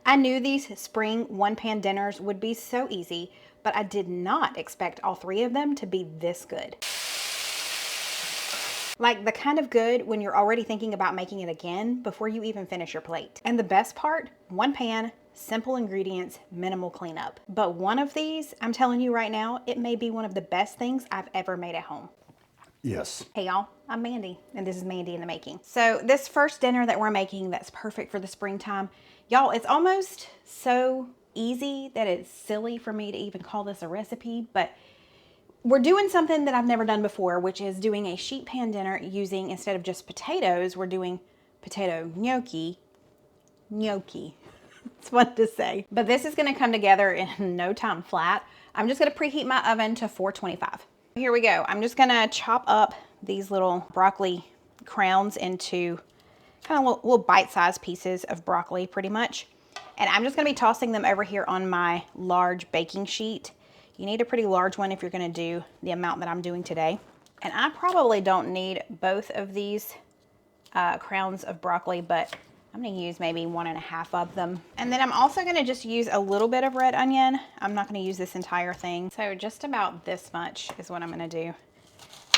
I knew these spring one-pan dinners would be so easy, but I did not expect all 3 of them to be this good. Like the kind of good when you're already thinking about making it again before you even finish your plate. And the best part, one pan, simple ingredients, minimal cleanup. But one of these, I'm telling you right now, it may be one of the best things I've ever made at home. Yes. Hey y'all, I'm Mandy, and this is Mandy in the Making. So this first dinner that we're making that's perfect for the springtime, y'all, it's almost so easy that it's silly for me to even call this a recipe, but we're doing something that I've never done before, which is doing a sheet pan dinner using, instead of just potatoes, we're doing potato gnocchi. Gnocchi. It's fun to say. But this is gonna come together in no time flat. I'm just gonna preheat my oven to 425. Here we go. I'm just gonna chop up these little broccoli crowns into kind of little bite-sized pieces of broccoli pretty much. And I'm just gonna be tossing them over here on my large baking sheet. You need a pretty large one if you're gonna do the amount that I'm doing today. And I probably don't need both of these crowns of broccoli, but I'm gonna use maybe 1.5 of them. And then I'm also gonna just use a little bit of red onion. I'm not gonna use this entire thing. So just about this much is what I'm gonna do.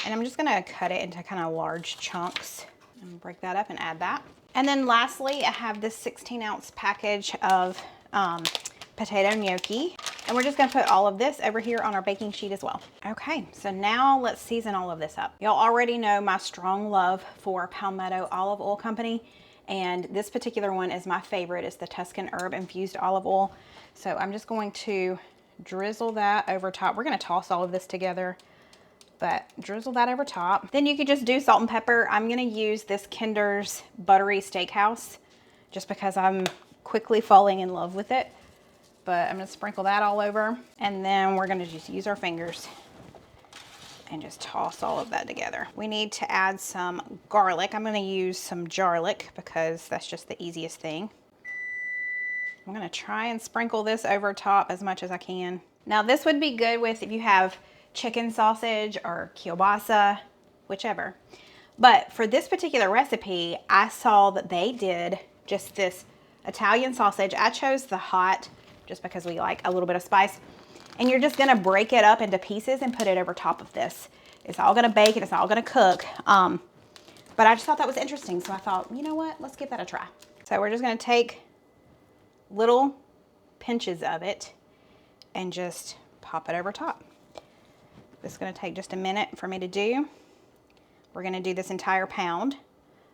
And I'm just gonna cut it into kind of large chunks and break that up and add that. And then lastly, I have this 16-ounce package of potato gnocchi. And we're just gonna put all of this over here on our baking sheet as well. Okay, so now let's season all of this up. Y'all already know my strong love for Palmetto Olive Oil Company. And this particular one is my favorite. It's the Tuscan Herb Infused Olive Oil. So I'm just going to drizzle that over top. We're gonna toss all of this together, but drizzle that over top. Then you could just do salt and pepper. I'm gonna use this Kinder's Buttery Steakhouse just because I'm quickly falling in love with it. But I'm gonna sprinkle that all over. And then we're gonna just use our fingers and just toss all of that together. We need to add some garlic. I'm gonna use some garlic because that's just the easiest thing. I'm gonna try and sprinkle this over top as much as I can. Now this would be good with if you have chicken sausage or kielbasa, whichever. But for this particular recipe, I saw that they did just this Italian sausage. I chose the hot just because we like a little bit of spice. And you're just gonna break it up into pieces and put it over top of this. It's all gonna bake and it's all gonna cook. But I just thought that was interesting. So I thought, you know what, let's give that a try. So we're just gonna take little pinches of it and just pop it over top. This is gonna take just a minute for me to do. We're gonna do this entire pound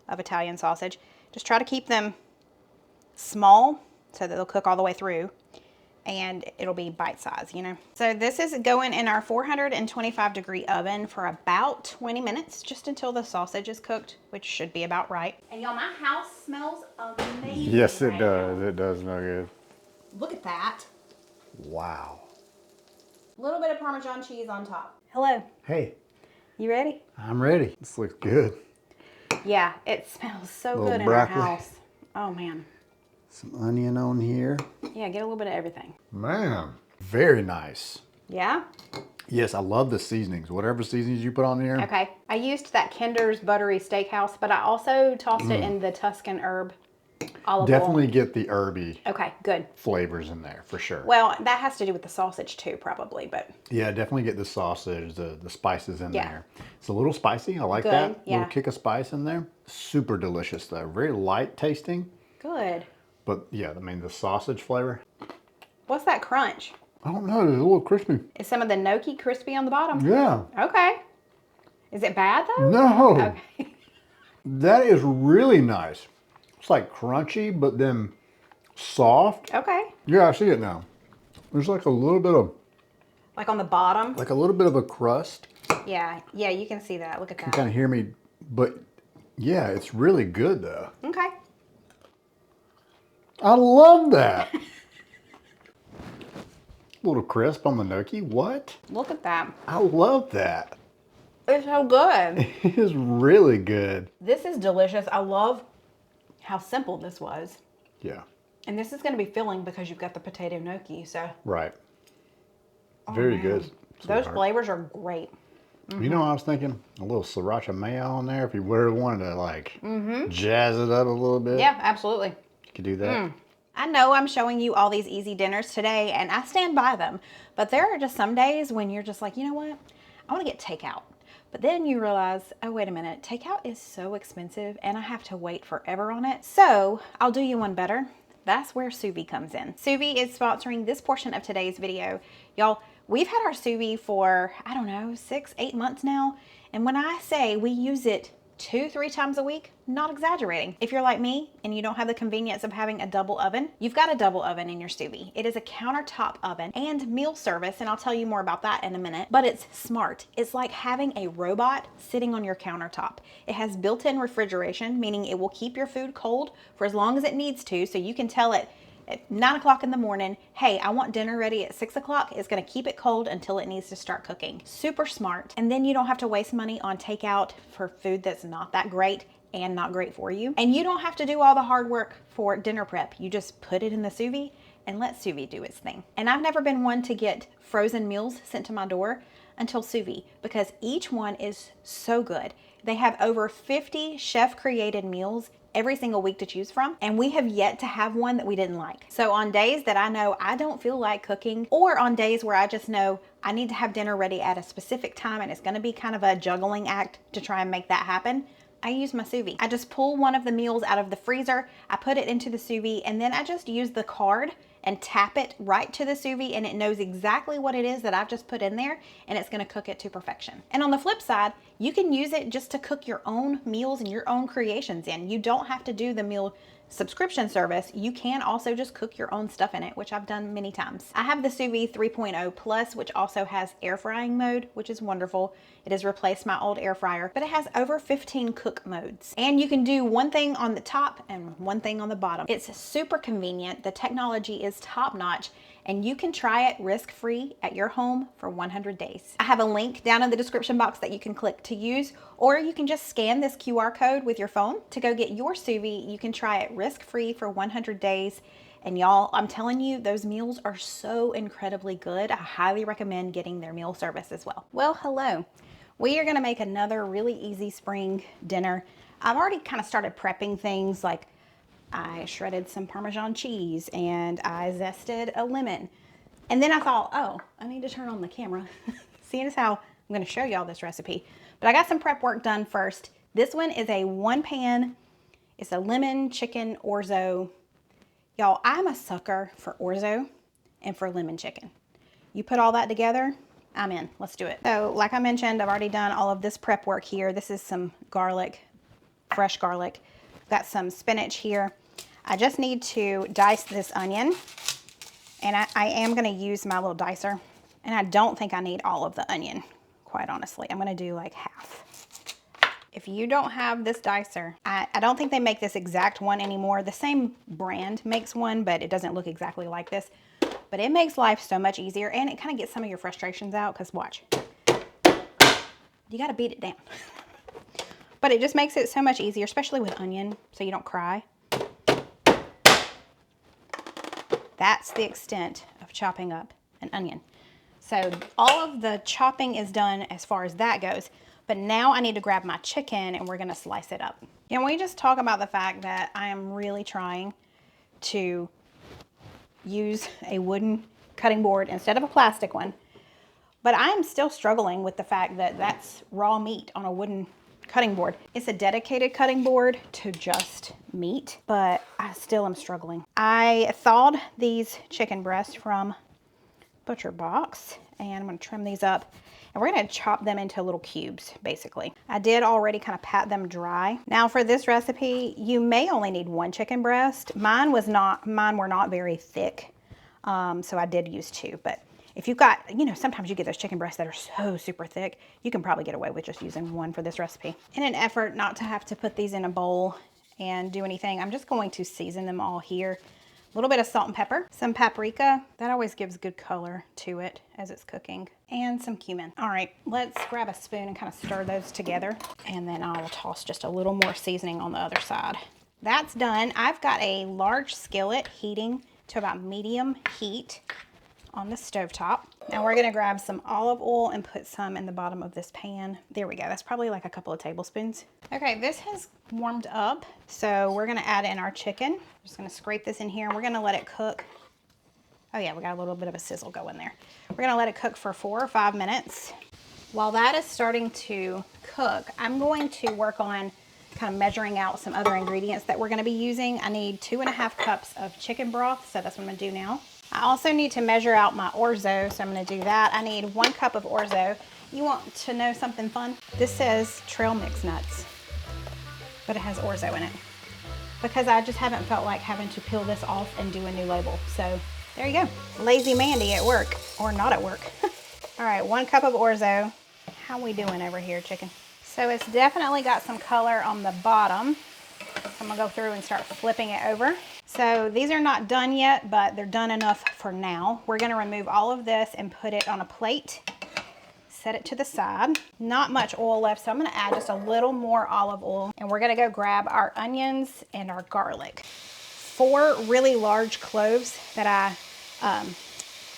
of Italian sausage. Just try to keep them small so that they'll cook all the way through. And it'll be bite size, you know. So this is going in our 425-degree oven for about 20 minutes, just until the sausage is cooked, which should be about right. And y'all, my house smells amazing. Yes, it does. It does smell good. Look at that. Wow. A little bit of Parmesan cheese on top. Hello. Hey. You ready? I'm ready. This looks good. Yeah, it smells so good in broccoli. our house. Oh man. Some onion on here. Yeah, get a little bit of everything. Man, very nice. Yeah? Yes, I love the seasonings. Whatever seasonings you put on there. Okay. I used that Kinder's Buttery Steakhouse, but I also tossed it in the Tuscan Herb Olive Oil. Definitely get the herby Okay, good. flavors in there for sure. Well, that has to do with the sausage too, probably, but. Yeah, definitely get the sausage, the spices in Yeah. there. It's a little spicy. I like Good, that. yeah. Little kick of spice in there. Super delicious though. Very light tasting. Good. But yeah, I mean the sausage flavor. What's that crunch? I don't know. It's a little crispy. Is some of the gnocchi crispy on the bottom? Yeah. Okay. Is it bad though? No. Okay. That is really nice. It's like crunchy, but then soft. Okay. Yeah, I see it now. There's like a little bit of, Like on the bottom? like a little bit of a crust. Yeah. Yeah, you can see that. Look at You that. can kind of hear me, but yeah, it's really good though. Okay. I love that. A little crisp on the gnocchi. What? Look at that. I love that. It's so good. It is really good. This is delicious. I love how simple this was. Yeah. And this is going to be filling because you've got the potato gnocchi. So Right. Very man. good. Those sweetheart. flavors are great. You know, I was thinking a little sriracha mayo on there if you really wanted to like jazz it up a little bit. Yeah, absolutely. You could do that. I know I'm showing you all these easy dinners today and I stand by them, but there are just some days when you're just like, you know what? I want to get takeout. But then you realize, oh, wait a minute, takeout is so expensive and I have to wait forever on it. So I'll do you one better. That's where sous vide comes in. Sous vide is sponsoring this portion of today's video. Y'all, we've had our sous vide for, I don't know, 6-8 months now. And when I say we use it 2-3 times a week, not exaggerating. If you're like me and you don't have the convenience of having a double oven, you've got a double oven in your sous vide. It is a countertop oven and meal service, and I'll tell you more about that in a minute, but it's smart. It's like having a robot sitting on your countertop. It has built-in refrigeration, meaning it will keep your food cold for as long as it needs to, so you can tell it at 9 o'clock in the morning, hey, I want dinner ready at 6 o'clock. It's gonna keep it cold until it needs to start cooking. Super smart. And then you don't have to waste money on takeout for food that's not that great and not great for you. And you don't have to do all the hard work for dinner prep. You just put it in the sous vide and let sous vide do its thing. And I've never been one to get frozen meals sent to my door until sous vide because each one is so good. They have over 50 chef-created meals every single week to choose from, and we have yet to have one that we didn't like. So on days that I know I don't feel like cooking, or on days where I just know I need to have dinner ready at a specific time and it's gonna be kind of a juggling act to try and make that happen, I use my sous vide. I just pull one of the meals out of the freezer, I put it into the sous vide, and then I just use the card and tap it right to the sous vide, and it knows exactly what it is that I've just put in there, and it's gonna cook it to perfection. And on the flip side, you can use it just to cook your own meals and your own creations in. You don't have to do the meal subscription service. You can also just cook your own stuff in it, which I've done many times. I have the sous vide 3.0 plus, which also has air frying mode, which is wonderful. It has replaced my old air fryer, but it has over 15 cook modes. And you can do one thing on the top and one thing on the bottom. It's super convenient. The technology is top notch, and you can try it risk-free at your home for 100 days. I have a link down in the description box that you can click to use, or you can just scan this QR code with your phone to go get your sous vide. You can try it risk-free for 100 days. And y'all, I'm telling you, those meals are so incredibly good. I highly recommend getting their meal service as well. Well, hello. We are gonna make another really easy spring dinner. I've already kind of started prepping things, like I shredded some Parmesan cheese and I zested a lemon. And then I thought, oh, I need to turn on the camera. Seeing as how I'm gonna show y'all this recipe. But I got some prep work done first. This one is a one pan. It's a lemon chicken orzo. Y'all, I'm a sucker for orzo and for lemon chicken. You put all that together, I'm in. Let's do it. So like I mentioned, I've already done all of this prep work here. This is some garlic, fresh garlic. Got some spinach here. I just need to dice this onion, and I am gonna use my little dicer, and I don't think I need all of the onion, quite honestly. I'm gonna do like half. If you don't have this dicer, I don't think they make this exact one anymore. The same brand makes one, but it doesn't look exactly like this. But it makes life so much easier, and it kind of gets some of your frustrations out, because watch. You gotta beat it down. But it just makes it so much easier, especially with onion, so you don't cry. That's the extent of chopping up an onion. So all of the chopping is done as far as that goes. But now I need to grab my chicken and we're gonna slice it up. Can we just talk about the fact that I am really trying to use a wooden cutting board instead of a plastic one. But I am still struggling with the fact that that's raw meat on a wooden cutting board. It's a dedicated cutting board to just meat, but I still am struggling. I thawed these chicken breasts from Butcher Box, and I'm gonna trim these up, and we're gonna chop them into little cubes, basically. I did already kind of pat them dry. Now for this recipe, you may only need one chicken breast. Mine were not very thick, so I did use two, but if you've got, you know, sometimes you get those chicken breasts that are so super thick, you can probably get away with just using one for this recipe. In an effort not to have to put these in a bowl and do anything, I'm just going to season them all here. A little bit of salt and pepper, some paprika, that always gives good color to it as it's cooking, and some cumin. All right, let's grab a spoon and kind of stir those together, and then I'll toss just a little more seasoning on the other side. That's done. I've got a large skillet heating to about medium heat on the stovetop. Now we're gonna grab some olive oil and put some in the bottom of this pan. There we go, that's probably like a couple of tablespoons. Okay, this has warmed up, so we're gonna add in our chicken. Just gonna scrape this in here and we're gonna let it cook. Oh yeah, we got a little bit of a sizzle going there. We're gonna let it cook for 4 or 5 minutes. While that is starting to cook, I'm going to work on kind of measuring out some other ingredients that we're gonna be using. I need 2.5 cups of chicken broth, so that's what I'm gonna do now. I also need to measure out my orzo, so I'm gonna do that. I need 1 cup of orzo. You want to know something fun? This says trail mix nuts, but it has orzo in it because I just haven't felt like having to peel this off and do a new label. So there you go. Lazy Mandy at work, or not at work. All right, 1 cup of orzo. How we doing over here, chicken? So it's definitely got some color on the bottom. So I'm gonna go through and start flipping it over. So these are not done yet, but they're done enough for now. We're gonna remove all of this and put it on a plate. Set it to the side. Not much oil left, so I'm gonna add just a little more olive oil. And we're gonna go grab our onions and our garlic. 4 really large cloves that I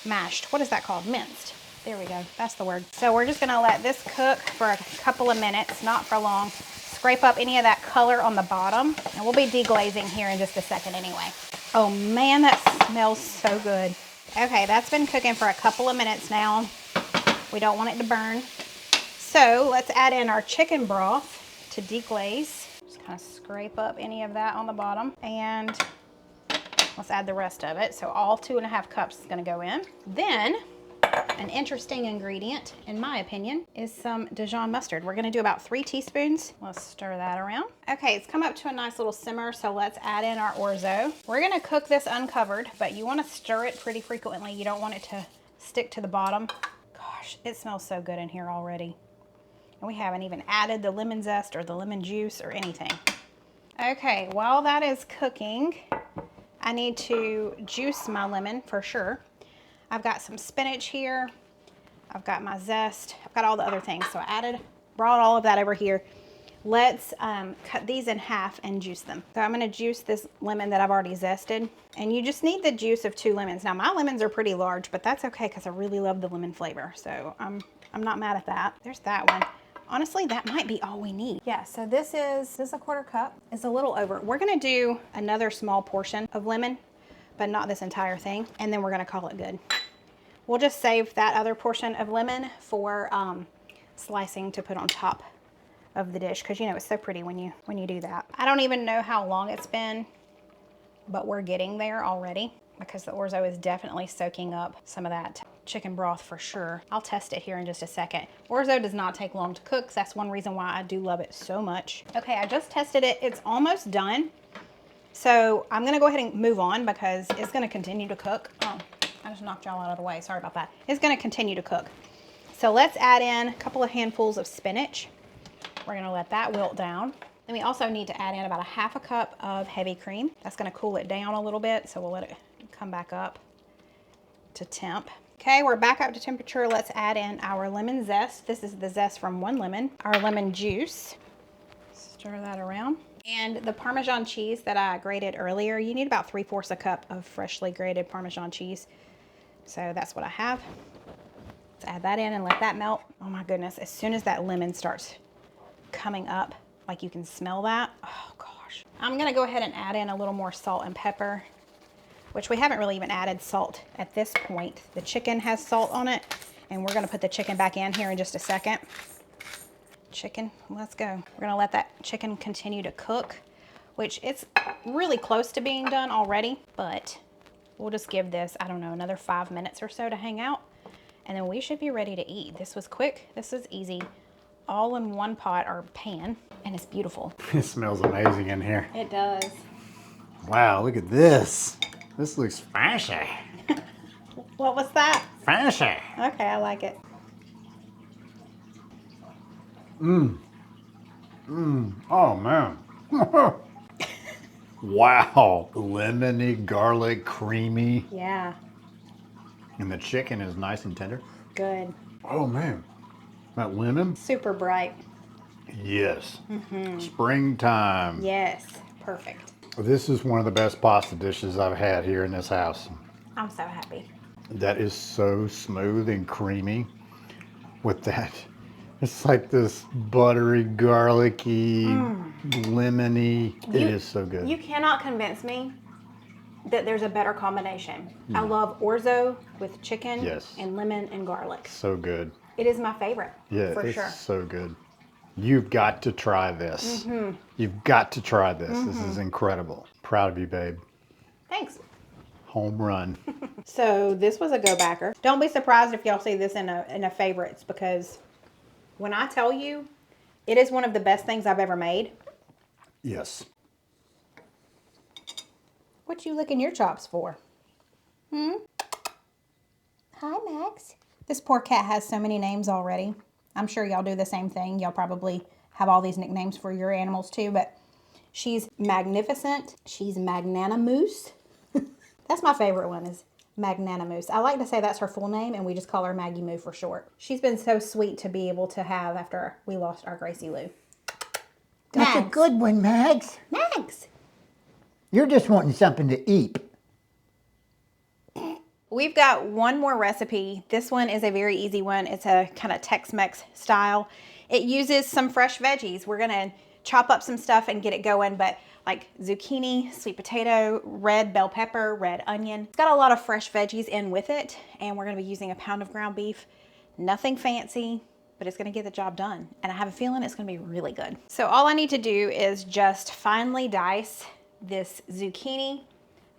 mashed. What is that called? Minced. There we go, that's the word. So we're just gonna let this cook for a couple of minutes, not for long. Scrape up any of that color on the bottom, and we'll be deglazing here in just a second anyway. Oh man, that smells so good. Okay, that's been cooking for a couple of minutes now. We don't want it to burn. So let's add in our chicken broth to deglaze. Just kind of scrape up any of that on the bottom, and let's add the rest of it. So all 2.5 cups is gonna go in. Then, an interesting ingredient, in my opinion, is some Dijon mustard. We're gonna do about 3 teaspoons. Let's stir that around. Okay, it's come up to a nice little simmer, so let's add in our orzo. We're gonna cook this uncovered, but you wanna stir it pretty frequently. You don't want it to stick to the bottom. Gosh, it smells so good in here already. And we haven't even added the lemon zest or the lemon juice or anything. Okay, while that is cooking, I need to juice my lemon for sure. I've got some spinach here. I've got my zest. I've got all the other things. So I brought all of that over here. Let's cut these in half and juice them. So I'm gonna juice this lemon that I've already zested. And you just need the juice of 2 lemons. Now my lemons are pretty large, but that's okay because I really love the lemon flavor. So I'm not mad at that. There's that one. Honestly, that might be all we need. Yeah, so this is a 1/4 cup. It's a little over. We're gonna do another small portion of lemon, but not this entire thing. And then we're gonna call it good. We'll just save that other portion of lemon for slicing to put on top of the dish, because you know it's so pretty when you do that. I don't even know how long it's been, but we're getting there already because the orzo is definitely soaking up some of that chicken broth for sure. I'll test it here in just a second. Orzo does not take long to cook, so that's one reason why I do love it so much. Okay, I just tested it. It's almost done. So I'm gonna go ahead and move on because it's gonna continue to cook. Oh, I just knocked y'all out of the way, sorry about that. It's gonna continue to cook. So let's add in a couple of handfuls of spinach. We're gonna let that wilt down. Then we also need to add in about a 1/2 cup of heavy cream. That's gonna cool it down a little bit, so we'll let it come back up to temp. Okay, we're back up to temperature. Let's add in our lemon zest. This is the zest from 1 lemon. Our lemon juice. Stir that around. And the Parmesan cheese that I grated earlier, you need about 3/4 a cup of freshly grated Parmesan cheese. So that's what I have. Let's add that in and let that melt. Oh my goodness, as soon as that lemon starts coming up, like you can smell that, oh gosh. I'm gonna go ahead and add in a little more salt and pepper, which we haven't really even added salt at this point. The chicken has salt on it, and we're gonna put the chicken back in here in just a second. Chicken, let's go. We're gonna let that chicken continue to cook, which it's really close to being done already, but we'll just give this, I don't know, another 5 minutes or so to hang out, and then we should be ready to eat. This was quick, this was easy, all in one pot or pan, and it's beautiful. It smells amazing in here. It does. Wow, look at this. This looks fancy. What was that? Fancy. Okay, I like it. Oh man. Wow. Lemony, garlic, creamy. Yeah, And the chicken is nice and tender. good. Oh man. That lemon? Super bright. Yes. Springtime. Yes, perfect. This is one of the best pasta dishes I've had here in this house. I'm so happy. That is so smooth and creamy with that. It's like this buttery, garlicky, lemony. It is so good. You cannot convince me that there's a better combination. I love orzo with chicken Yes. and lemon and garlic. So good. It is my favorite, Yeah, for it's sure. so good. You've got to try this. You've got to try this. This is incredible. Proud of you, babe. Thanks. Home run. So this was a go-backer. Don't be surprised if y'all see this in a favorites, because when I tell you, it is one of the best things I've ever made. Yes. What you licking your chops for? Hi, Max. This poor cat has so many names already. I'm sure y'all do the same thing. Y'all probably have all these nicknames for your animals too, but she's magnificent. She's magnanimous. That's my favorite one, is magnanimous. I like to say that's her full name, and we just call her Maggie Moo for short. She's been so sweet to be able to have after we lost our Gracie Lou. That's a good one, Max. Max! You're just wanting something to eat. We've got one more recipe. This one is a very easy one. It's a kind of Tex-Mex style. It uses some fresh veggies. We're gonna chop up some stuff and get it going, but like zucchini, sweet potato, red bell pepper, red onion. It's got a lot of fresh veggies in with it, and we're gonna be using a pound of ground beef. Nothing fancy, but it's gonna get the job done. And I have a feeling it's gonna be really good. So all I need to do is just finely dice this zucchini.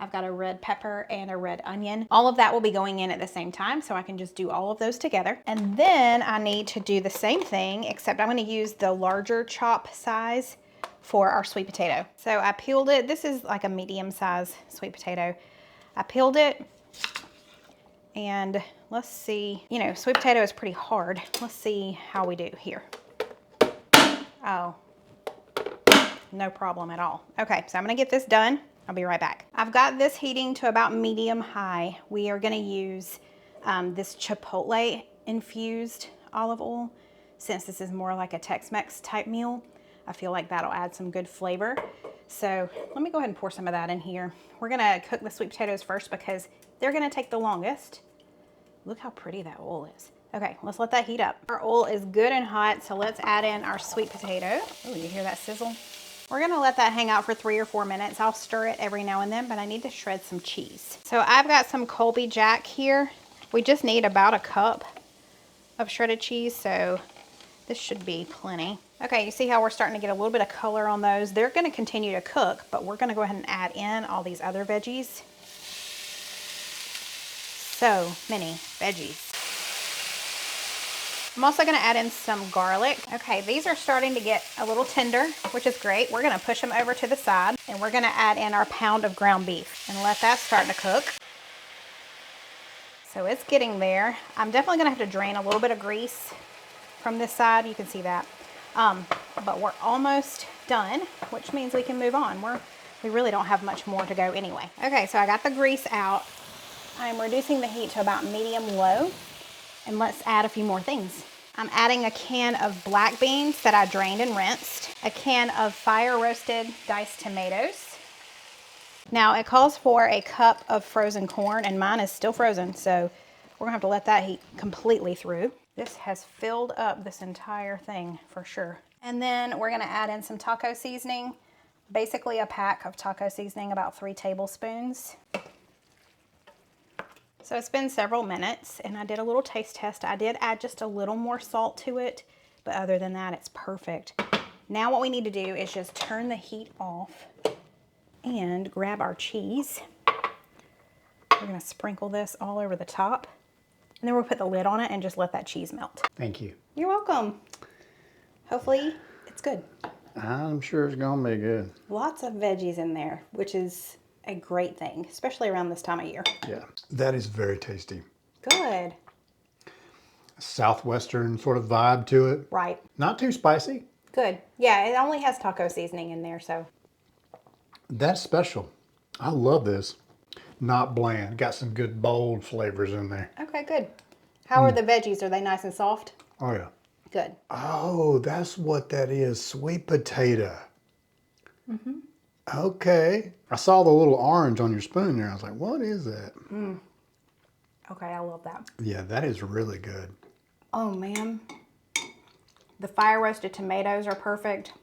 I've got a red pepper and a red onion. All of that will be going in at the same time, so I can just do all of those together. And then I need to do the same thing, except I'm gonna use the larger chop size for our sweet potato. So I peeled it. This is like a medium size sweet potato. I peeled it, and let's see, you know, sweet potato is pretty hard. Let's see how we do here. Oh, no problem at all. Okay, so I'm gonna get this done. I'll be right back. I've got this heating to about medium high. We are gonna use this chipotle infused olive oil. Since this is more like a Tex-Mex type meal, I feel like that'll add some good flavor. So let me go ahead and pour some of that in here. We're gonna cook the sweet potatoes first because they're gonna take the longest. Look how pretty that oil is. Okay, let's let that heat up. Our oil is good and hot, so let's add in our sweet potato. Oh, you hear that sizzle? We're gonna let that hang out for 3 or 4 minutes. I'll stir it every now and then, but I need to shred some cheese. So I've got some Colby Jack here. We just need about a cup of shredded cheese, so this should be plenty. Okay, you see how we're starting to get a little bit of color on those. They're gonna continue to cook, but we're gonna go ahead and add in all these other veggies. So many veggies. I'm also gonna add in some garlic. Okay, these are starting to get a little tender, which is great. We're gonna push them over to the side, and we're gonna add in our pound of ground beef and let that start to cook. So it's getting there. I'm definitely gonna have to drain a little bit of grease from this side. You can see that. But we're almost done, which means we can move on. We really don't have much more to go anyway. Okay, so I got the grease out. I'm reducing the heat to about medium-low. And let's add a few more things. I'm adding a can of black beans that I drained and rinsed, a can of fire roasted diced tomatoes. Now it calls for a cup of frozen corn, and mine is still frozen, so we're gonna have to let that heat completely through. This has filled up this entire thing for sure. And then we're gonna add in some taco seasoning, basically a pack of taco seasoning, about 3 tablespoons. So it's been several minutes, and I did a little taste test. I did add just a little more salt to it, but other than that, it's perfect. Now what we need to do is just turn the heat off and grab our cheese. We're gonna sprinkle this all over the top, and then we'll put the lid on it and just let that cheese melt. Thank you. You're welcome. Hopefully it's good. I'm sure it's gonna be good. Lots of veggies in there, which is a great thing, especially around this time of year. Yeah, that is very tasty. Good. Southwestern sort of vibe to it. Right. Not too spicy. Good. Yeah, it only has taco seasoning in there, so. That's special. I love this. Not bland. Got some good bold flavors in there. Okay, good. How are the veggies? Are they nice and soft? Oh yeah. Good. Oh, that's what that is. Sweet potato. Okay. I saw the little orange on your spoon there. I was like, what is that? Okay, I love that. Yeah, that is really good. Oh man. The fire roasted tomatoes are perfect.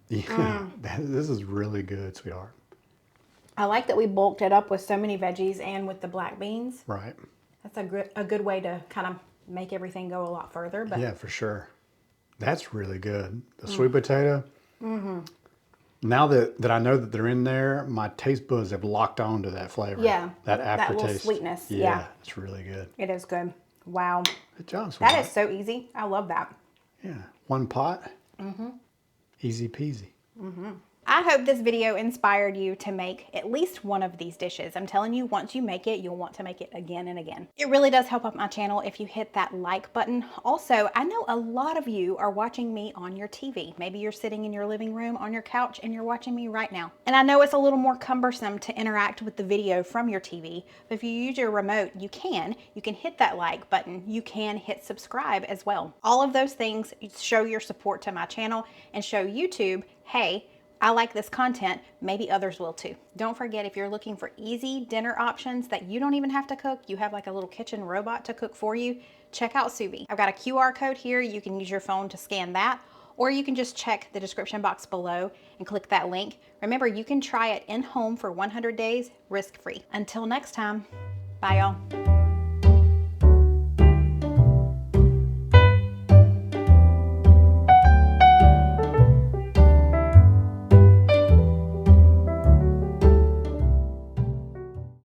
Yeah, this is really good, sweetheart. I like that we bulked it up with so many veggies and with the black beans. Right. That's a good way to kind of make everything go a lot further. But Yeah, for sure. That's really good. The sweet potato. Now that I know that they're in there, my taste buds have locked on to that flavor. Yeah, That that aftertaste. little sweetness, yeah. It's really good. it is good. Wow. Good job, sweetheart. That is so easy. I love that. Yeah, one pot. Easy peasy. I hope this video inspired you to make at least one of these dishes. I'm telling you, once you make it, you'll want to make it again and again. It really does help out my channel if you hit that like button. Also, I know a lot of you are watching me on your TV. Maybe you're sitting in your living room on your couch and you're watching me right now. And I know it's a little more cumbersome to interact with the video from your TV, but if you use your remote, you can hit that like button. You can hit subscribe as well. All of those things show your support to my channel and show YouTube, hey, I like this content, maybe others will too. Don't forget, if you're looking for easy dinner options that you don't even have to cook, you have like a little kitchen robot to cook for you, check out Sous Vide. I've got a QR code here. You can use your phone to scan that, or you can just check the description box below and click that link. Remember, you can try it in home for 100 days, risk-free. Until next time, bye y'all.